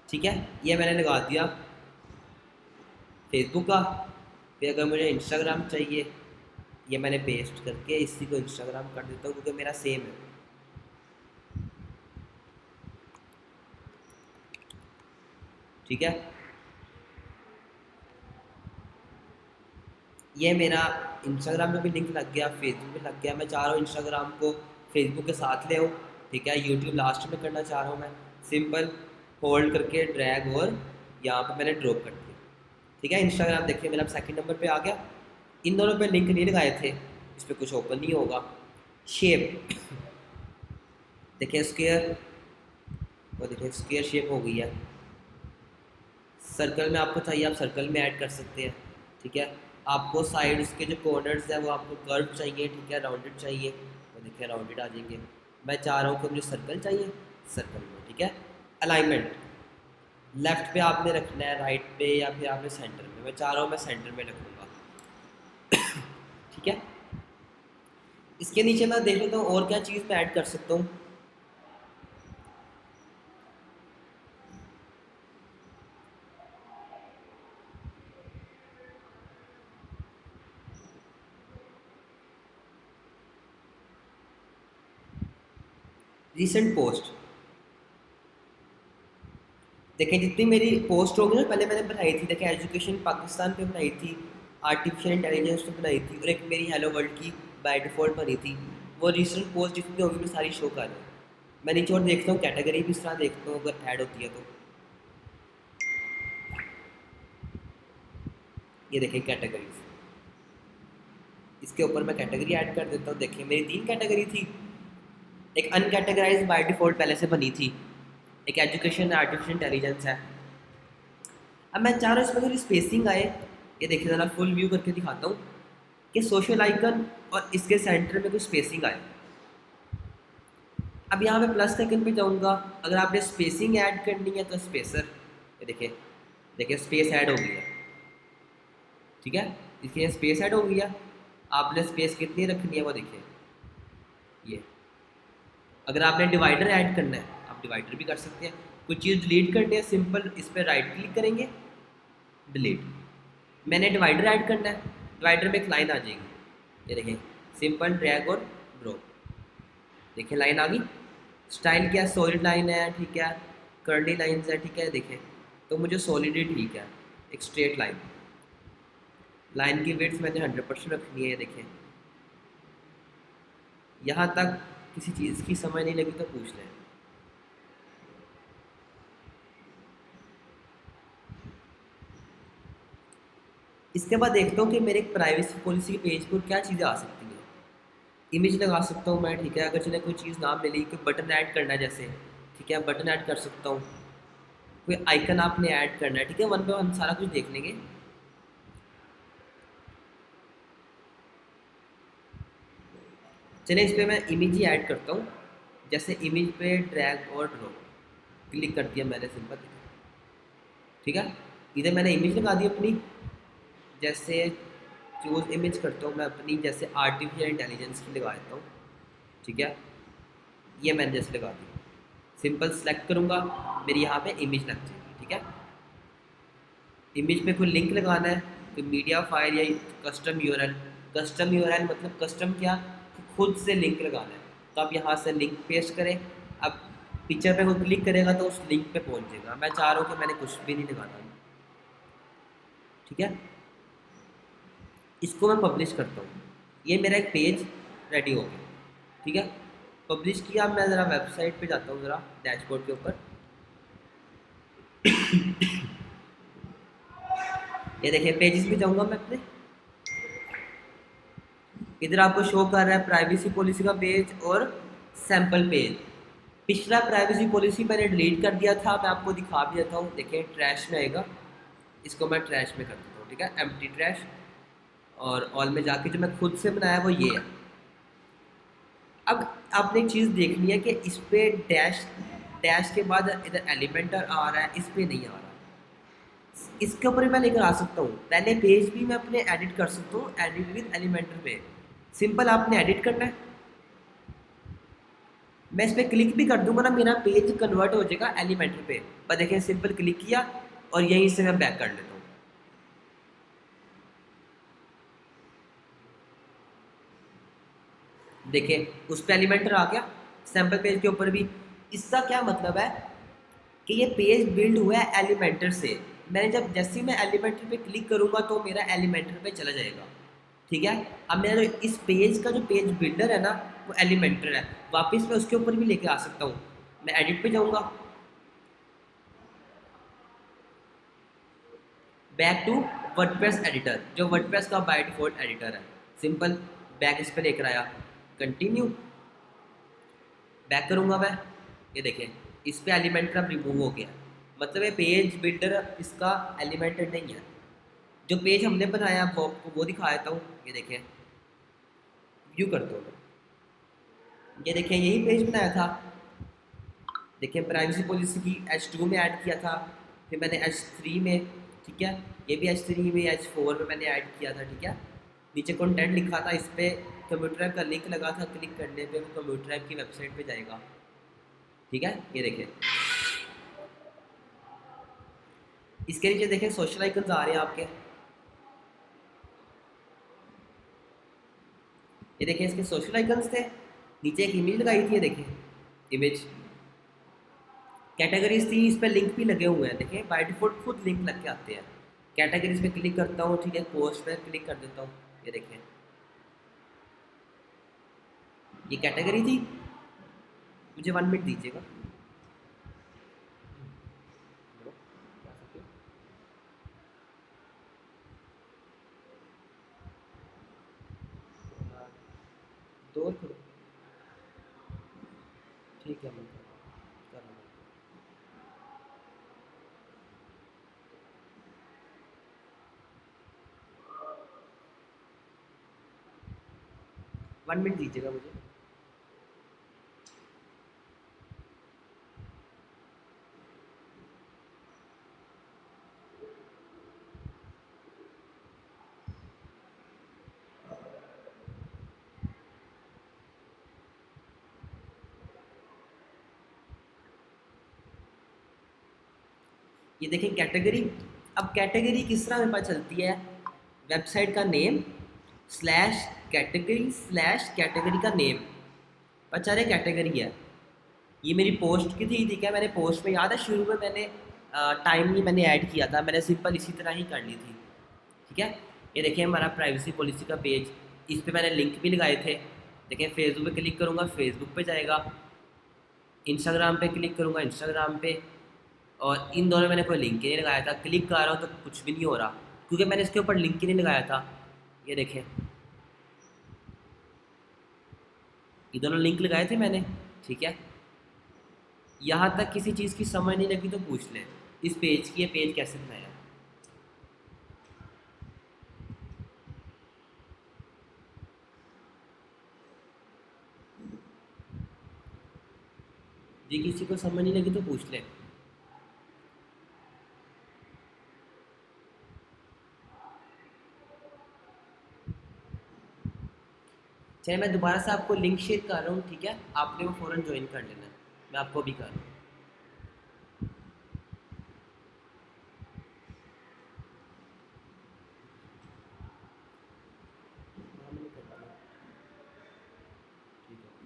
ठीक है, ये मैंने लगा दिया फेसबुक का। फिर अगर मुझे इंस्टाग्राम चाहिए, ये मैंने पेस्ट करके इसी को इंस्टाग्राम कर देता हूँ क्योंकि मेरा सेम है। ठीक है, ये मेरा इंस्टाग्राम में भी लिंक लग गया, फेसबुक में लग गया। मैं चाह रहा हूँ इंस्टाग्राम को फेसबुक के साथ ले आऊँ, ठीक है। यूट्यूब लास्ट में करना चाह रहा हूँ मैं, सिंपल होल्ड करके ड्रैग और यहाँ पे मैंने ड्रॉप कर दिया, ठीक है। इंस्टाग्राम देखिए मेरा सेकंड नंबर पे आ गया। इन दोनों पे लिंक नहीं लगाए थे, इस पर कुछ ओपन नहीं होगा। शेप देखिए स्क्वायर, वो देखिए स्क्वायर शेप हो गई है। सर्कल में आपको चाहिए आप सर्कल में ऐड कर सकते हैं, ठीक है। आपको साइड उसके जो कॉर्नर्स हैं वो आपको कर्व चाहिए, ठीक है, राउंडेड चाहिए, वो देखिए राउंडेड आ जाएंगे। मैं चाह रहा हूँ कि मुझे सर्कल चाहिए, सर्कल में, ठीक है। अलाइनमेंट लेफ्ट पे आपने रखना है, राइट पे या फिर आपने सेंटर में, मैं चाह रहा हूँ मैं सेंटर में रखूँगा, ठीक है। इसके नीचे मैं देख लेता हूँ और क्या चीज़ मैं ऐड कर सकता हूँ। रीसेंट पोस्ट देखिए, जितनी मेरी पोस्ट होगी ना, पहले मैंने बनाई थी, देखिए एजुकेशन पाकिस्तान पे बनाई थी, आर्टिफिशियल इंटेलिजेंस पे बनाई थी, और एक मेरी हेलो वर्ल्ड की बाय डिफ़ॉल्ट बनी थी। वो रीसेंट पोस्ट जितनी होगी मैं सारी शो कर रहा हूँ। मैं नीचे और देखता हूँ कैटेगरी भी इस तरह देखता हूँ अगर ऐड होती है तो। ये देखिए कैटेगरीज, इसके ऊपर मैं कैटेगरी ऐड कर देता हूँ। देखिए मेरी 3 कैटेगरी थी, एक अनकैटेगराइज बाय डिफ़ॉल्ट पहले से बनी थी, एक एजुकेशन आर्टिफिशियल इंटेलिजेंस है। अब मैं चाह रहा हूँ इसमें थोड़ी स्पेसिंग आए। ये देखिए ज़रा फुल व्यू करके दिखाता हूँ कि सोशल आइकन और इसके सेंटर में कुछ स्पेसिंग आए। अब यहाँ पे प्लस आइकन पे जाऊँगा, अगर आपने स्पेसिंग ऐड करनी है तो स्पेसर, ये देखिए, देखिए स्पेस ऐड हो गई है, ठीक है। देखिए स्पेस ऐड हो गई है। आपने स्पेस कितनी रखनी है वो देखिए, ये। अगर आपने डिवाइडर ऐड करना है आप डिवाइडर भी कर सकते हैं। कुछ चीज़ डिलीट करनी है, सिंपल इस पर राइट क्लिक करेंगे, डिलीट। मैंने डिवाइडर ऐड करना है, डिवाइडर में एक लाइन आ जाएगी, ये देखिए सिंपल ड्रैग और ड्रॉप, देखिए लाइन आ गई। स्टाइल क्या सॉलिड लाइन है, ठीक है, कर्ली लाइंस है, ठीक है। देखिए तो मुझे सॉलिड ही ठीक है, एक स्ट्रेट लाइन। लाइन की विड्थ मैंने 100% रखनी है, ये देखिए। यहाँ तक किसी चीज़ की समझ नहीं लगी तो पूछ लें। इसके बाद देखता हूँ कि मेरे एक प्राइवेसी पॉलिसी के पेज पर क्या चीज़ें आ सकती हैं। इमेज लगा सकता हूँ मैं, ठीक है। अगर चले कोई चीज़ ना मिली, कोई बटन ऐड करना है जैसे, ठीक है, बटन ऐड कर सकता हूँ। कोई आइकन आपने ऐड करना है, ठीक है, वन बाय वन सारा कुछ देख लेंगे। चलिए इस पर मैं इमेज ही ऐड करता हूँ। जैसे इमेज पे ड्रैग और ड्रॉप क्लिक कर दिया मैंने, सिंपल, ठीक है। इधर मैंने इमेज लगा दी अपनी। जैसे चूज इमेज करता हूँ मैं अपनी, जैसे आर्टिफिशियल इंटेलिजेंस की लगा देता हूँ, ठीक है। ये मैंने जैसे लगा दी, सिंपल सेलेक्ट करूँगा, मेरी यहाँ पे इमेज लग जाएगी, ठीक है। इमेज पे कोई लिंक लगाना है, कोई मीडिया फाइल या कस्टम यूआरएल। कस्टम यूआरएल मतलब कस्टम क्या, कि खुद से लिंक लगाना है। तो आप यहाँ से लिंक पेस्ट करें। अब पिक्चर पे कोई क्लिक करेगा तो उस लिंक पे पहुँच जाएगा। मैं चाह रहा हूँ कि मैंने कुछ भी नहीं लगाना, ठीक है। इसको मैं पब्लिश करता हूँ। ये मेरा एक पेज रेडी हो गया, ठीक है। पब्लिश किया, मैं ज़रा वेबसाइट पे जाता हूँ, ज़रा डैशबोर्ड के ऊपर। ये देखिए पेजेस पे जाऊँगा मैं अपने, इधर आपको शो कर रहा है प्राइवेसी पॉलिसी का पेज और सैम्पल पेज। पिछला प्राइवेसी पॉलिसी मैंने डिलीट कर दिया था, मैं आपको दिखा भी देता हूँ। देखिए ट्रैश में आएगा, इसको मैं ट्रैश में कर देता हूँ, ठीक है, एम्प्टी ट्रैश। और ऑल में जाके जो मैं खुद से बनाया वो ये है। अब आपने एक चीज़ देखनी है कि इस पे डैश, डैश के बाद इधर एलिमेंटर आ रहा है, इस पे नहीं आ रहा। इसके ऊपर भी मैं लेकर आ सकता हूँ। पहले पेज भी मैं अपने एडिट कर सकता हूँ, एडिट विद एलिमेंटर पे। सिंपल आपने एडिट करना है, मैं इस पर क्लिक भी कर दूंगा ना, मेरा पेज कन्वर्ट हो जाएगा एलिमेंटर पे। पर देखिए सिंपल क्लिक किया और यहीं से मैं बैक कर लेता हूँ। देखिए उस पर एलिमेंटर आ गया, सैम्पल पेज के ऊपर भी। इसका क्या मतलब है कि ये पेज बिल्ड हुआ है एलिमेंटर से। मैंने जब जैसे ही मैं एलिमेंटर पे क्लिक करूँगा तो मेरा एलिमेंटर पे चला जाएगा, ठीक है। अब मेरा जो इस पेज का जो पेज बिल्डर है ना, वो एलिमेंटर है। वापस मैं उसके ऊपर भी लेके आ सकता हूँ। मैं एडिट पे जाऊँगा, बैक टू वर्डप्रेस एडिटर, जो वर्डप्रेस का बाय डिफॉल्ट एडिटर है। सिंपल बैक इस पर लेकर आया, कंटिन्यू, बैक करूँगा मैं। ये देखें इस पे एलिमेंटर अब रिमूव हो गया, मतलब ये पेज बिल्डर इसका एलिमेंटेड नहीं है। जो पेज हमने बनाया वो दिखा देता हूँ। ये देखें, व्यू करता हूँ मैं। ये देखें यही पेज बनाया था। देखिए प्राइवेसी पॉलिसी की H2 में ऐड किया था, फिर मैंने H3 में, ठीक है, ये भी H3 में, H4 में मैंने ऐड किया था, ठीक है। नीचे कंटेंट लिखा था, इस पर कंप्यूटर ऐप का लिंक लगा था, क्लिक करने पे वो कंप्यूटर ऐप की वेबसाइट पे जाएगा, ठीक है। ये देखिए इसके नीचे देखें सोशल आइकन्स आ रहे हैं आपके। ये देखिए इसके सोशल आइकन्स थे, नीचे एक इमेज लगाई थी, ये देखिए इमेज। कैटेगरीज थी, इस पर लिंक भी लगे हुए हैं, देखिए बाय डिफॉल्ट खुद लिंक लग के आते हैं। कैटेगरीज पे क्लिक करता हूँ, ठीक है, पोस्ट पे क्लिक कर देता हूँ। ये देखिए ये कैटेगरी थी। मुझे 1 मिनट दीजिएगा। 2 और करो, ठीक है, मैं कर रहा हूँ। 1 मिनट दीजिएगा मुझे। ये देखें कैटेगरी। अब कैटेगरी किस तरह मेरे पास चलती है, वेबसाइट का name slash category slash category का नेम। अच्छा अरे कैटेगरी है, ये मेरी पोस्ट की थी, ठीक है। मैंने पोस्ट में, याद है शुरू में मैंने टाइम ही मैंने ऐड किया था, मैंने सिंपल इसी तरह ही कर ली थी, ठीक है। ये देखिए हमारा प्राइवेसी पॉलिसी का पेज, इस पे मैंने लिंक भी लगाए थे। देखिए फेसबुक पे क्लिक करूँगा, फेसबुक पे जाएगा। इंस्टाग्राम पे क्लिक करूँगा, इंस्टाग्राम पे। और इन दोनों में मैंने कोई लिंक ही नहीं लगाया था। क्लिक कर रहा हूँ तो कुछ भी नहीं हो रहा, क्योंकि मैंने इसके ऊपर लिंक ही नहीं लगाया था। ये देखें ये दोनों लिंक लगाए थे मैंने, ठीक है। यहाँ तक किसी चीज़ की समझ नहीं लगी तो पूछ लें। इस पेज की, ये पेज कैसे बनाया। जी किसी को समझ नहीं लगी तो पूछ ले। चलिए मैं दोबारा से आपको लिंक शेयर कर रहा हूँ, ठीक है, आपने वो फ़ौरन ज्वाइन कर लेना है। मैं आपको अभी कर रहा हूँ। हाँ, मैंने कर दिया। ठीक है।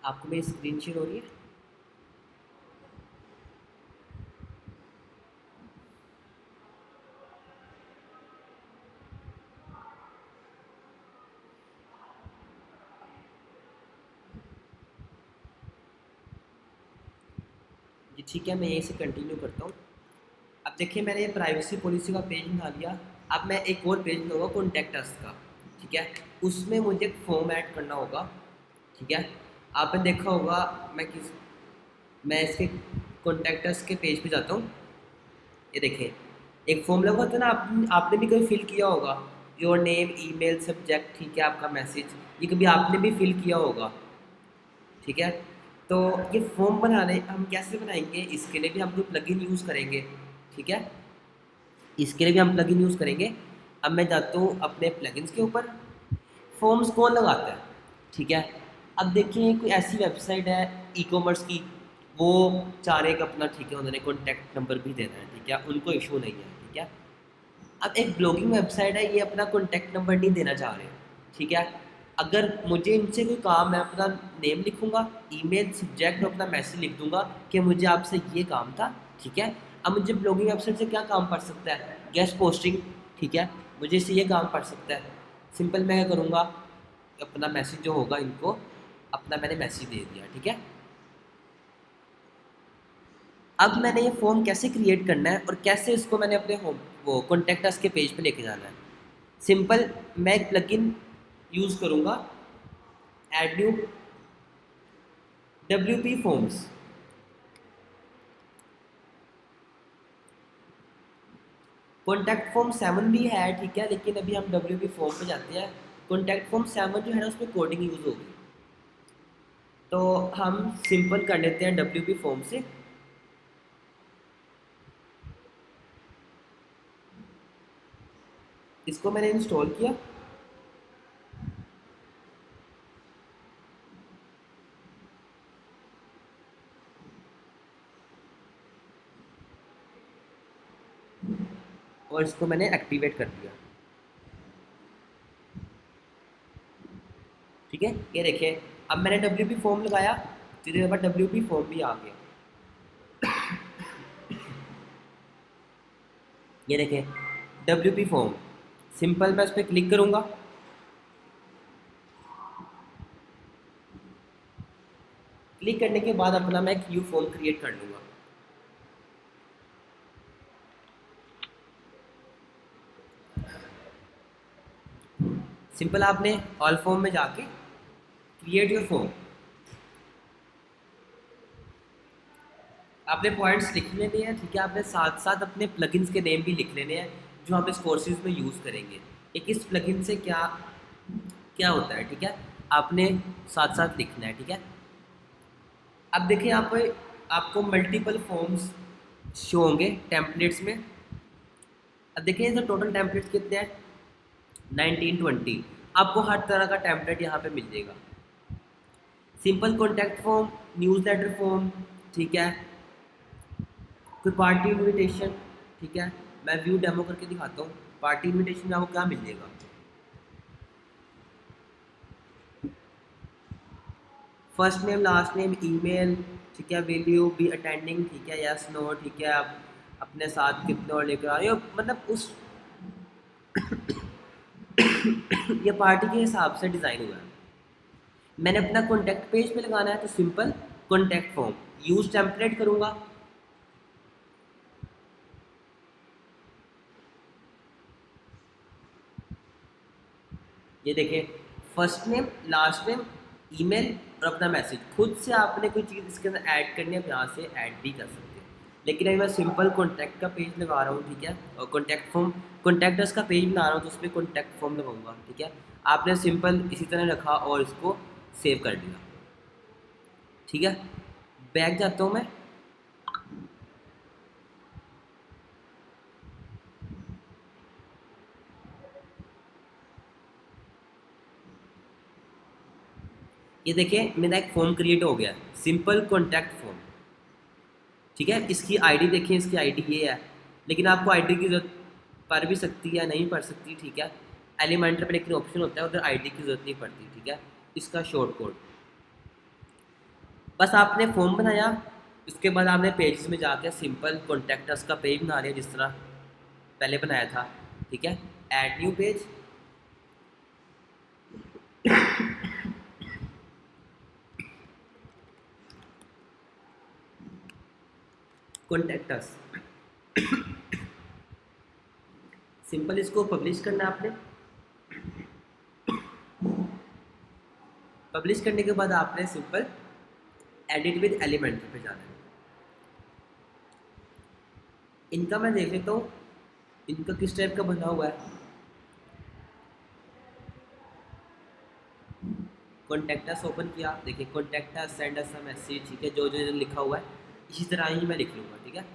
आपको मेरी स्क्रीन शेयर हो रही है। जी ठीक है, मैं यहीं से कंटिन्यू करता हूँ। अब देखिए मैंने ये प्राइवेसी पॉलिसी का पेज बना लिया। अब मैं एक और पेज लूँगा कॉन्टैक्ट अस का, ठीक है। उसमें मुझे एक फॉर्म ऐड करना होगा, ठीक है। आपने देखा होगा, मैं इसके कॉन्टैक्ट अस के पेज पे जाता हूँ। ये देखें, एक फॉर्म लगा होता है ना, आपने भी कभी फिल किया होगा। योर नेम, ईमेल, सब्जेक्ट, ठीक है, आपका मैसेज, ये कभी आपने भी फिल किया होगा, ठीक है। तो ये फॉर्म बनाने हम कैसे बनाएंगे, इसके लिए भी हम कोई प्लगइन यूज़ करेंगे, ठीक है। इसके लिए भी हम प्लगइन यूज़ करेंगे। अब मैं जाता हूँ अपने प्लगइन्स के ऊपर। फॉर्म्स कौन लगाता है, ठीक है। अब देखिए कोई ऐसी वेबसाइट है ई कॉमर्स की, वो चाह रहे हैं कि अपना, ठीक है, उन्होंने कॉन्टैक्ट नंबर भी देना है, ठीक है, उनको इशू नहीं है, ठीक है। अब एक ब्लॉगिंग वेबसाइट है, ये अपना कॉन्टैक्ट नंबर नहीं देना चाह रहे, ठीक है। अगर मुझे इनसे कोई काम है, अपना नेम लिखूंगा, ईमेल, सब्जेक्ट और अपना मैसेज लिख दूंगा कि मुझे आपसे ये काम था, ठीक है। अब मुझे ब्लॉगिंग वेबसाइट से क्या काम पड़ सकता है, गेस्ट पोस्टिंग, ठीक है, मुझे इससे ये काम पड़ सकता है। सिंपल मैं क्या करूँगा, अपना मैसेज जो होगा इनको, अपना मैंने मैसेज दे दिया, ठीक है। अब मैंने ये फॉर्म कैसे क्रिएट करना है और कैसे इसको मैंने अपने होम वो कॉन्टैक्ट अस के पेज पे लेके जाना है। सिंपल, मैं एक प्लगइन यूज़ करूँगा, add new WP forms. Contact form 7 भी है, ठीक है, लेकिन अभी हम WP फॉर्म पे जाते हैं। कॉन्टैक्ट फॉर्म 7 जो है ना, उसमें कोडिंग यूज़ होगी, तो हम सिंपल कर लेते हैं WP फॉर्म से। इसको मैंने इंस्टॉल किया। और इसको मैंने एक्टिवेट कर दिया, ठीक है। ये देखिए, अब मैंने WP फॉर्म लगाया, तो मेरे पास WP फॉर्म भी आ गया। ये देखें, WP फॉर्म। सिंपल मैं इस पर क्लिक करूँगा। क्लिक करने के बाद अपना मैं एक न्यू फॉर्म क्रिएट कर लूँगा। सिंपल आपने ऑल फॉर्म में जाके क्रिएट योर फॉर्म, आपने पॉइंट्स लिख लेने हैं, ठीक है। आपने साथ साथ अपने प्लगइन्स के नेम भी लिख लेने हैं जो आप इस कोर्सेज में यूज़ करेंगे, एक इस प्लगइन से क्या क्या होता है, ठीक है। आपने साथ साथ लिखना है, ठीक है। अब देखिए यहाँ पे आपको मल्टीपल फॉर्म्स शो होंगे टेम्पलेट्स में। अब देखिए तो टोटल टेम्पलेट्स कितने हैं, 19-20। आपको हर तरह का टेम्पलेट यहाँ पे मिल जाएगा। Simple contact form, newsletter form, ठीक है, कोई पार्टी इनविटेशन, ठीक है। मैं व्यू डेमो करके दिखाता हूँ। पार्टी इनविटेशन में आपको क्या मिल जाएगा, first name, last name, email, ठीक है, विल यू बी अटेंडिंग, ठीक है, यस नो, ठीक है, आप अपने साथ कितने और लेकर आ रहे हो, मतलब उस ये पार्टी के हिसाब से डिज़ाइन हुआ है। मैंने अपना कॉन्टैक्ट पेज पे लगाना है, तो simple contact form use template करूँगा। ये देखिए, first name, last name, email और अपना मैसेज। खुद से आपने कोई चीज़ इसके अंदर ऐड करनी है, आप यहाँ से ऐड भी कर सकते हैं। लेकिन अभी मैं सिंपल कॉन्टैक्ट का पेज लगा रहा हूँ, ठीक है, और कॉन्टैक्ट फॉर्म, कॉन्टैक्टर्स का पेज बना रहा हूँ, तो उसमें कॉन्टैक्ट फॉर्म लगाऊंगा, ठीक है। आपने सिंपल इसी तरह रखा और इसको सेव कर दिया, ठीक है। बैक जाता हूँ मैं। ये देखिए मेरा एक फॉर्म क्रिएट हो गया, सिंपल कॉन्टैक्ट फॉर्म, ठीक है। इसकी आईडी देखिए, इसकी आईडी ये है, लेकिन आपको आईडी की जरूरत पड़ भी सकती है, नहीं पड़ सकती, ठीक है। एलिमेंटर पे लेकिन ऑप्शन होता है, उधर आईडी की जरूरत नहीं पड़ती, ठीक है। इसका शॉर्ट कोड, बस आपने फॉर्म बनाया, उसके बाद आपने पेज में जाकर सिंपल कॉन्टैक्ट का पेज बना लिया जिस तरह पहले बनाया था, ठीक है। Add new page, contact, simple इसको पब्लिश करना है आपने। पब्लिश करने के बाद आपने सिंपल एडिट विद एलिमेंट पे जाना है। इनका मैं देख लेता हूँ इनका किस टाइप का बना हुआ है। कॉन्टैक्ट अस ओपन किया, देखिए contact us, send us a message, ठीक है, जो जो लिखा हुआ है इसी तरह ही मैं लिख लूँगा, ठीक है।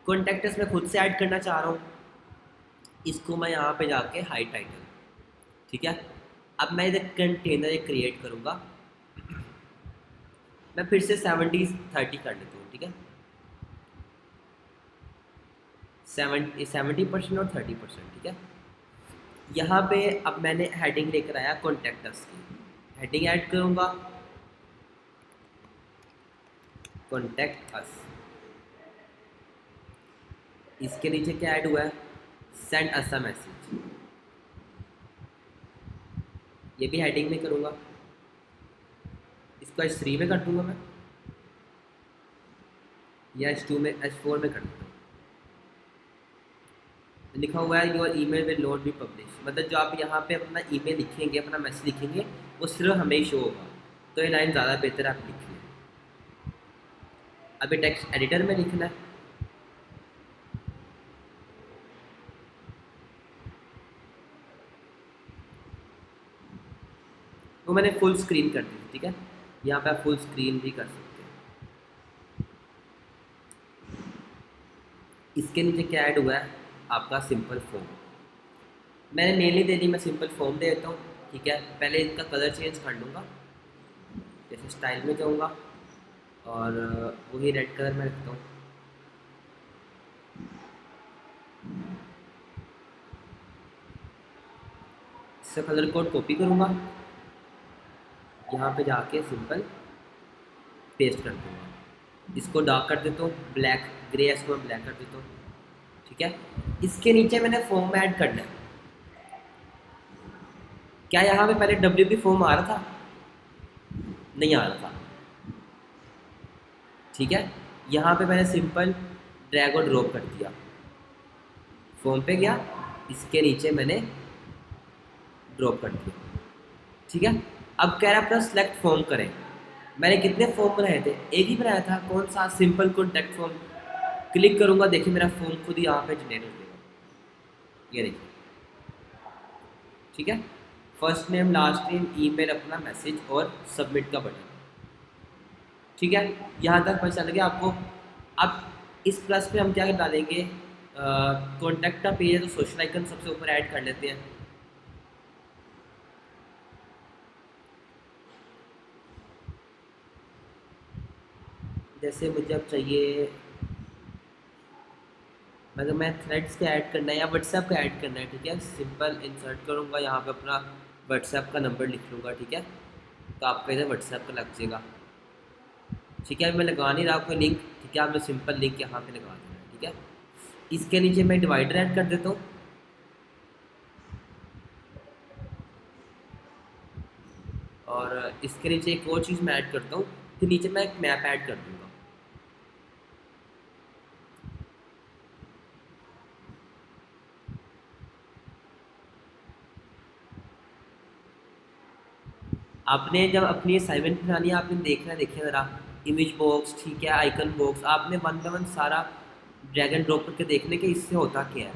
कॉन्टैक्ट अस मैं खुद से ऐड करना चाह रहा हूँ, इसको मैं यहाँ पे जाके हाई टाइटल, ठीक है। अब मैं इधर कंटेनर एक क्रिएट करूँगा, मैं फिर से 70-30 कर लेता हूँ, ठीक है। 70% और 30%, ठीक है। यहाँ पे अब मैंने हेडिंग लेकर आया कॉन्टैक्ट अस की, हेडिंग ऐड करूँगा कॉन्टैक्ट अस। इसके नीचे क्या ऐड हुआ है, सेंड अस अ मैसेज, ये भी हेडिंग में करूँगा, इसको H3 में कर दूँगा मैं, या H2 में, H4 में कर दूँगा। लिखा हुआ है your email will not be publish, मतलब जो आप यहाँ पे अपना ईमेल लिखेंगे, अपना मैसेज लिखेंगे, वो सिर्फ हमें ही शो होगा। तो ये लाइन ज़्यादा बेहतर आप लिख लें। अभी टेक्स्ट एडिटर में लिखना है, वो मैंने फुल स्क्रीन कर दी, ठीक है। यहाँ पे आप फुल स्क्रीन भी कर सकते हैं। इसके नीचे क्या ऐड हुआ है, आपका सिंपल फॉर्म, मैंने मेनली दे दी, मैं सिंपल फॉर्म दे देता हूँ, ठीक है। पहले इनका कलर चेंज कर लूँगा, जैसे स्टाइल में जाऊँगा और वही रेड कलर में रखता हूँ। इससे कलर कोड कॉपी करूँगा, यहाँ पे जाके सिंपल पेस्ट कर दूँगा, इसको डार्क कर देता हूँ, ब्लैक ग्रे, इसको मैं ब्लैक कर देता हूँ, ठीक है। इसके नीचे मैंने फॉर्म ऐड करना है। क्या यहाँ पे पहले WP फॉर्म आ रहा था, नहीं आ रहा था, ठीक है। यहाँ पे मैंने सिंपल ड्रैग और ड्रॉप कर दिया, फॉर्म पे गया, इसके नीचे मैंने ड्रॉप कर दिया, ठीक है। अब कह रहा है अपना सेलेक्ट फॉर्म करें, मैंने कितने फॉर्म बनाए थे, एक ही बनाया था, कौन सा, सिंपल कॉन्टैक्ट फॉर्म। क्लिक करूँगा, देखिए मेरा फॉर्म खुद ही यहाँ पे जनरेट हो जाएगा, ये देखिए, ठीक है। First name, last name, email, अपना मैसेज और सबमिट का बटन, ठीक है। यहाँ तक पता चल गया आपको। अब इस प्लस पे हम क्या डालेंगे, कॉन्टैक्ट का पेज है तो सोशल आइकन सबसे ऊपर ऐड कर लेते हैं। जैसे मुझे अब चाहिए, मतलब मैं थ्रेड्स का ऐड करना है या व्हाट्सएप का ऐड करना है, ठीक है। सिंपल इंसर्ट करूँगा, यहाँ पे अपना व्हाट्सएप का नंबर लिख लूँगा, ठीक है, तो आपका इधर व्हाट्सएप का लग जाएगा, ठीक है। मैं लगा नहीं रहा कोई लिंक, ठीक है, आपने सिंपल लिंक यहाँ पे लगा देना है, ठीक है। इसके नीचे मैं डिवाइडर ऐड कर देता हूँ, और इसके नीचे एक और चीज़ मैं ऐड करता हूँ, फिर नीचे मैं एक मैप ऐड कर दूँगा। आपने जब अपनी असाइनमेंट बनानी है, आपने देखना है, देखिए ज़रा इमेज बॉक्स, ठीक है, आइकन बॉक्स, आपने वन बाय वन सारा ड्रैग एंड ड्रॉप करके देखने के इससे होता क्या है,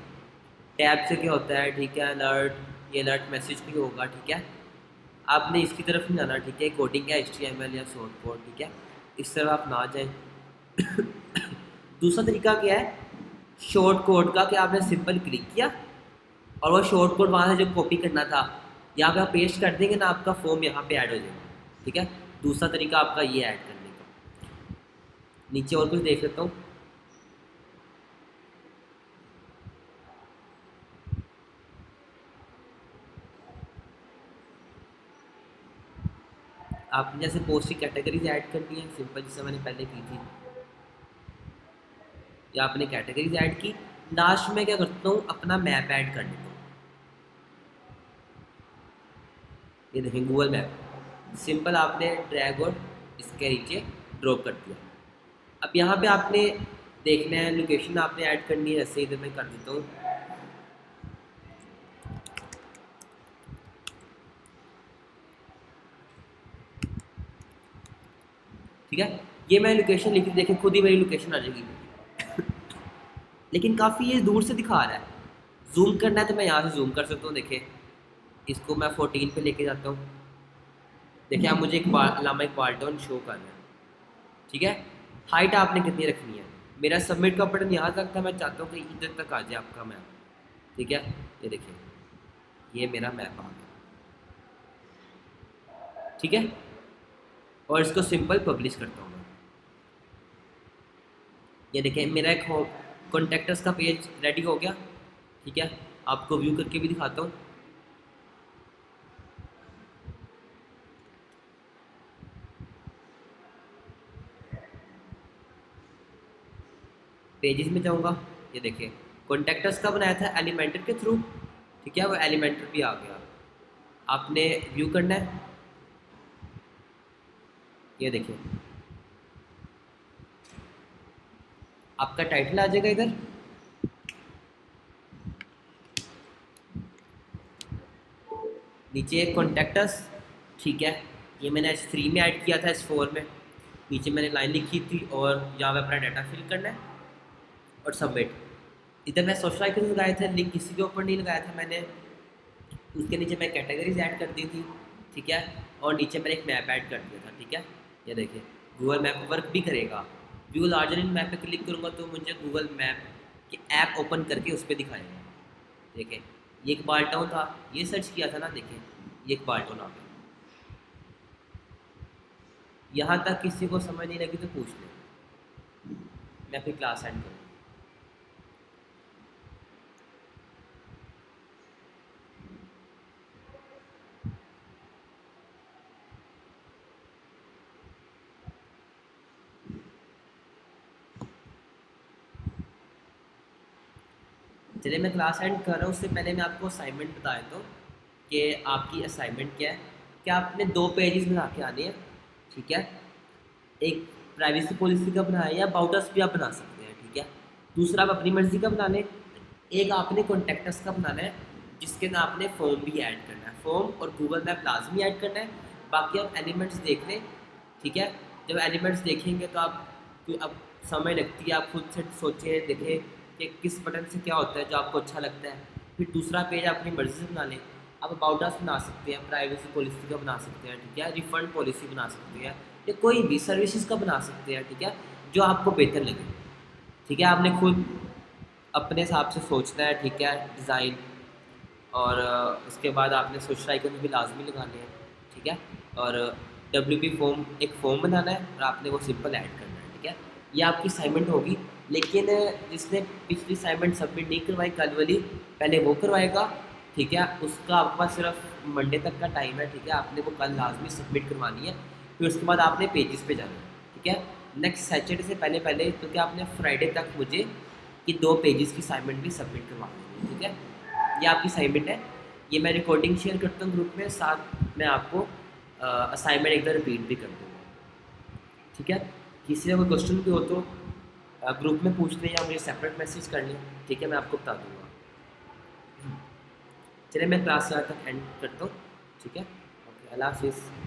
टैब से क्या होता है, ठीक है। अलर्ट, ये अलर्ट मैसेज भी होगा, ठीक है। आपने इसकी तरफ नहीं जाना, ठीक है, कोडिंग है HTML या शॉर्ट कोड, ठीक है, इस तरफ आप ना जाएं। दूसरा तरीका क्या है, शॉर्ट कोड का, कि आपने सिंपल क्लिक किया और वो शॉर्ट कोड वहाँ से जो कॉपी करना था यहाँ पे आप पेस्ट कर देंगे ना, आपका फॉर्म यहाँ पे ऐड हो जाएगा, ठीक है। दूसरा तरीका आपका ये ऐड करने का। नीचे और कुछ देख लेता हूँ, आपने जैसे पोस्ट की कैटेगरीज ऐड करनी है, सिंपल जैसे मैंने पहले की थी, या आपने कैटेगरीज ऐड की। लास्ट में क्या करता हूँ, अपना मैप ऐड कर देता हूँ, ये देखें गूगल मैप, सिंपल आपने ड्रैग और इसके नीचे ड्रॉप कर दिया। अब यहाँ पे आपने देखना है लोकेशन आपने ऐड करनी है, जैसे इधर मैं कर देता हूँ ठीक है, ये मैंने लोकेशन लिखी, देखें खुद ही मेरी लोकेशन आ जाएगी। लेकिन काफ़ी ये दूर से दिखा रहा है। जूम करना है तो मैं यहाँ से जूम कर सकता हूँ। देखें, इसको मैं 14 पे लेके जाता हूँ। देखिए आप मुझे एक बार लामा एक बाल्टोन शो कर रहा है। ठीक है, हाइट आपने कितनी रखनी है। मेरा सबमिट का बटन यहाँ तक था, मैं चाहता हूँ कि इधर तक आ जाए आपका मैप। ठीक है, ये देखिए, ये मेरा मैप आ गया। ठीक है, और इसको सिंपल पब्लिश करता हूँ मैं। ये देखिए मेरा एक कॉन्टेक्टर्स का पेज रेडी हो गया। ठीक है, आपको व्यू करके भी दिखाता हूँ। पेजेस में जाऊँगा, ये देखिए कॉन्टेक्टर्स का बनाया था एलिमेंटर के थ्रू। ठीक है, वो एलिमेंटर भी आ गया। आपने व्यू करना है, ये देखिए आपका टाइटल आ जाएगा इधर। नीचे कॉन्टेक्टस। ठीक है, ये मैंने H3 में ऐड किया था, H4 में। नीचे मैंने लाइन लिखी थी और यहाँ पे अपना डाटा फिल करना है और सबमिट। इधर मैं सोशल आइकन लगाए थे, लिंक किसी के ऊपर नहीं लगाया था मैंने। उसके नीचे मैं कैटेगरीज ऐड कर दी थी। ठीक है, और नीचे मैंने एक मैप ऐड कर दिया था। ठीक है, ये देखिए गूगल मैप वर्क भी करेगा। व्यू लार्जर इन मैप पे क्लिक करूँगा तो मुझे गूगल मैप की ऐप ओपन करके उस पर दिखाएगा। देखिए ये एक बाल टाउन था, ये सर्च किया था ना, देखिए ये एक बाल टाउन आ गया। यहाँ तक किसी को समझ नहीं लगी तो पूछ ले, मैं फिर क्लास एंड करूँ। चलिए मैं क्लास एंड कर रहा हूँ, उससे पहले मैं आपको असाइनमेंट बता देता हूँ कि आपकी असाइनमेंट क्या है। कि आपने 2 पेजेस बना के आने हैं। ठीक है, एक प्राइवेसी पॉलिसी का बनाया या अबाउट अस भी आप बना सकते हैं। ठीक है, दूसरा आप अपनी मर्ज़ी का बना लें। एक आपने कॉन्टेक्टस का बनाना है जिसके अंदर आपने फॉर्म भी ऐड करना है, फॉर्म और गूगल मैप लाजमी ऐड करना है। बाकी आप एलिमेंट्स देख लें। ठीक है, जब एलिमेंट्स देखेंगे तो आप अब समय लगती है, आप खुद से सोचें, देखें कि किस बटन से क्या होता है जो आपको अच्छा लगता है। फिर दूसरा पेज अपनी मर्ज़ी से बना लें। आप अबाउट अस बना सकते हैं, प्राइवेसी पॉलिसी का बना सकते हैं। ठीक है, रिफ़ंड पॉलिसी बना सकते हैं, या कोई भी सर्विसेज का बना सकते हैं। ठीक है, जो आपको बेहतर लगे। ठीक है, आपने खुद अपने हिसाब से सोचना है। ठीक है, डिज़ाइन और उसके बाद आपने सोशल आइकन भी लाजमी लगाने हैं। ठीक है, और WP फॉर्म एक फॉर्म बनाना है और आपने वो सिंपल ऐड करना है। ठीक है, ये आपकी असाइनमेंट होगी। लेकिन जिसने पिछली असाइनमेंट सबमिट नहीं करवाई कल वाली, पहले वो करवाएगा। ठीक है, उसका आपके पास सिर्फ मंडे तक का टाइम है। ठीक है, आपने वो कल लाजमी सबमिट करवानी है। फिर उसके बाद आपने पेजेस पे जाना है। ठीक है, नेक्स्ट सैटरडे से पहले पहले तो क्या आपने फ्राइडे तक मुझे कि 2 पेजेस की असाइनमेंट भी सबमिट करवानी है। ठीक है, ये आपकी असाइनमेंट है। ये मैं रिकॉर्डिंग शेयर करता हूँ ग्रुप में, साथ मैं आपको असाइनमेंट एक बार रिपीट भी कर दूँगा। ठीक है, किसी का कोई क्वेश्चन भी हो तो ग्रुप में पूछ लें या मुझे सेपरेट मैसेज कर लें। ठीक है, मैं आपको बता दूँगा। चलिए मैं क्लास यहाँ तक एंड करता हूँ। ठीक है, ओके, अल्लाह हाफिज़।